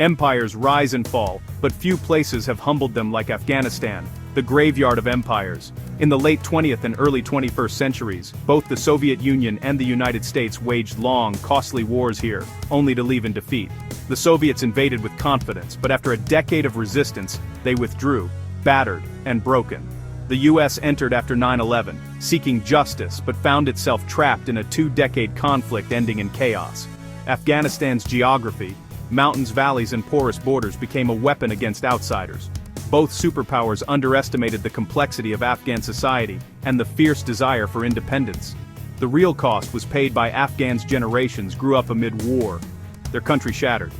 Empires rise and fall, but few places have humbled them like Afghanistan, the graveyard of empires. In the late 20th and early 21st centuries, both the Soviet Union and the United States waged long, costly wars here, only to leave in defeat. The Soviets invaded with confidence, but after a decade of resistance, they withdrew, battered, and broken. The US entered after 9/11, seeking justice but found itself trapped in a two-decade conflict ending in chaos. Afghanistan's geography, mountains, valleys, and porous borders became a weapon against outsiders. Both superpowers underestimated the complexity of Afghan society and the fierce desire for independence. The real cost was paid by Afghans generations grew up amid war, their country shattered.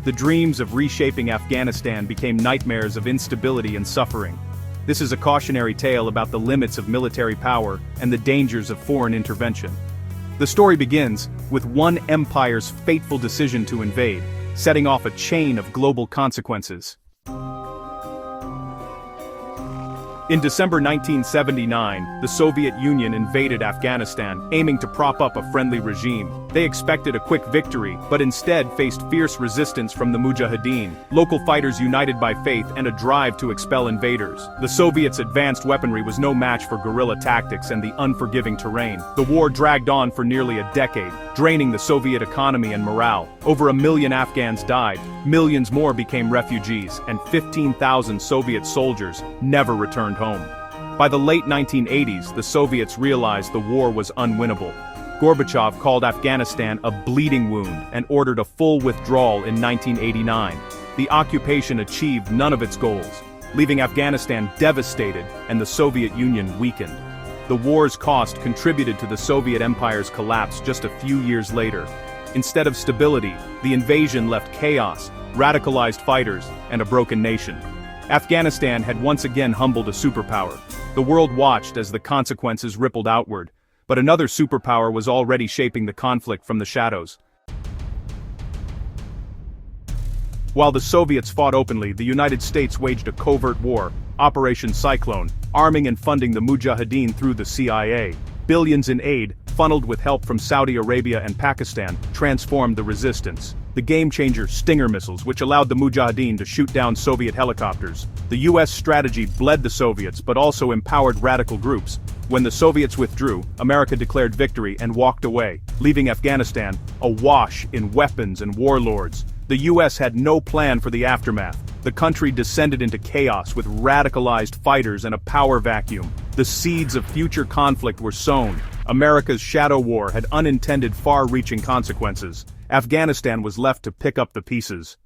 The dreams of reshaping Afghanistan became nightmares of instability and suffering. This is a cautionary tale about the limits of military power and the dangers of foreign intervention. The story begins with one empire's fateful decision to invade, setting off a chain of global consequences. In December 1979, the Soviet Union invaded Afghanistan, aiming to prop up a friendly regime. They expected a quick victory, but instead faced fierce resistance from the Mujahideen, local fighters united by faith and a drive to expel invaders. The Soviets' advanced weaponry was no match for guerrilla tactics and the unforgiving terrain. The war dragged on for nearly a decade, draining the Soviet economy and morale. Over 1 million Afghans died, millions more became refugees, and 15,000 Soviet soldiers never returned home. By the late 1980s, the Soviets realized the war was unwinnable. Gorbachev called Afghanistan a bleeding wound and ordered a full withdrawal in 1989. The occupation achieved none of its goals, leaving Afghanistan devastated and the Soviet Union weakened. The war's cost contributed to the Soviet Empire's collapse just a few years later. Instead of stability, the invasion left chaos, radicalized fighters, and a broken nation. Afghanistan had once again humbled a superpower. The world watched as the consequences rippled outward, but another superpower was already shaping the conflict from the shadows. While the Soviets fought openly, the United States waged a covert war, Operation Cyclone, arming and funding the Mujahideen through the CIA. Billions in aid, funneled with help from Saudi Arabia and Pakistan, transformed the resistance. The game-changer Stinger missiles, which allowed the Mujahideen to shoot down Soviet helicopters. The US strategy bled the Soviets but also empowered radical groups. When the Soviets withdrew, America declared victory and walked away, leaving Afghanistan awash in weapons and warlords. The US had no plan for the aftermath. The country descended into chaos with radicalized fighters and a power vacuum. The seeds of future conflict were sown. America's shadow war had unintended far-reaching consequences. Afghanistan was left to pick up the pieces.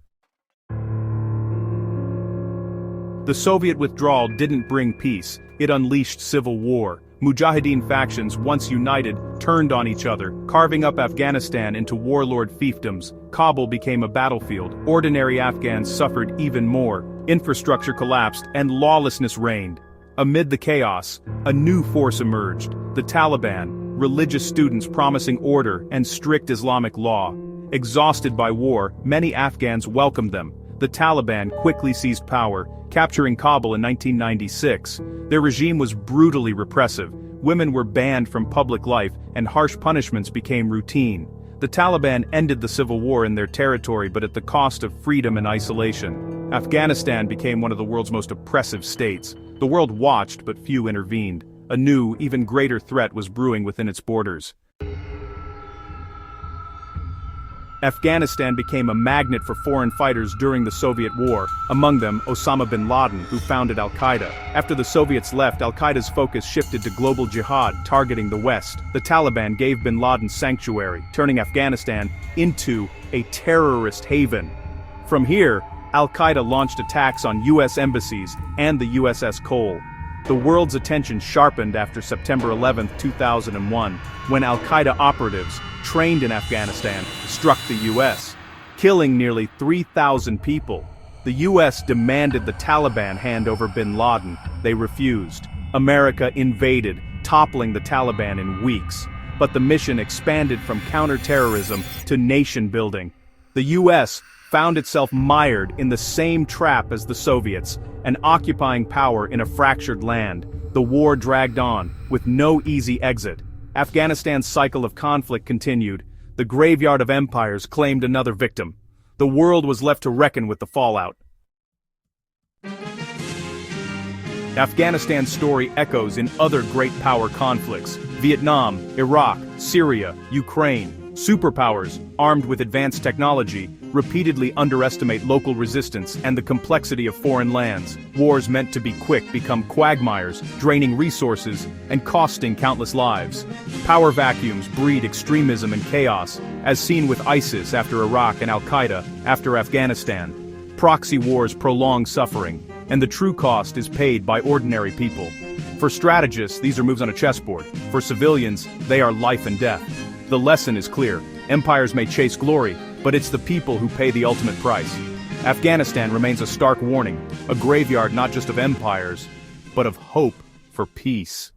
The Soviet withdrawal didn't bring peace, it unleashed civil war. Mujahideen factions, once united, turned on each other, carving up Afghanistan into warlord fiefdoms. Kabul became a battlefield. Ordinary Afghans suffered even more. Infrastructure collapsed, and lawlessness reigned. Amid the chaos, a new force emerged: the Taliban, religious students promising order and strict Islamic law. Exhausted by war, many Afghans welcomed them. The Taliban quickly seized power, capturing Kabul in 1996. Their regime was brutally repressive. Women were banned from public life, and harsh punishments became routine. The Taliban ended the civil war in their territory, but at the cost of freedom and isolation. Afghanistan became one of the world's most oppressive states. The world watched, but few intervened. A new, even greater threat was brewing within its borders. Afghanistan became a magnet for foreign fighters during the Soviet War, among them Osama bin Laden, who founded al-Qaeda. After the Soviets left, al-Qaeda's focus shifted to global jihad, targeting the West. The Taliban gave bin Laden sanctuary, turning Afghanistan into a terrorist haven. From here, al-Qaeda launched attacks on US embassies and the USS Cole. The world's attention sharpened after September 11, 2001, when al-Qaeda operatives, trained in Afghanistan, struck the US, killing nearly 3,000 people. The US demanded the Taliban hand over bin Laden. They refused. America invaded, toppling the Taliban in weeks. But the mission expanded from counterterrorism to nation-building. The US found itself mired in the same trap as the Soviets, an occupying power in a fractured land. The war dragged on, with no easy exit. Afghanistan's cycle of conflict continued. The graveyard of empires claimed another victim. the world was left to reckon with the fallout. Afghanistan's story echoes in other great power conflicts: Vietnam, Iraq, Syria, Ukraine. Superpowers, armed with advanced technology, repeatedly underestimate local resistance and the complexity of foreign lands. Wars meant to be quick become quagmires, draining resources and costing countless lives. Power vacuums breed extremism and chaos, as seen with ISIS after Iraq and Al-Qaeda after Afghanistan. Proxy wars prolong suffering, and the true cost is paid by ordinary people. For strategists, these are moves on a chessboard. For civilians, they are life and death. The lesson is clear: empires may chase glory, but it's the people who pay the ultimate price. Afghanistan remains a stark warning, a graveyard not just of empires, but of hope for peace.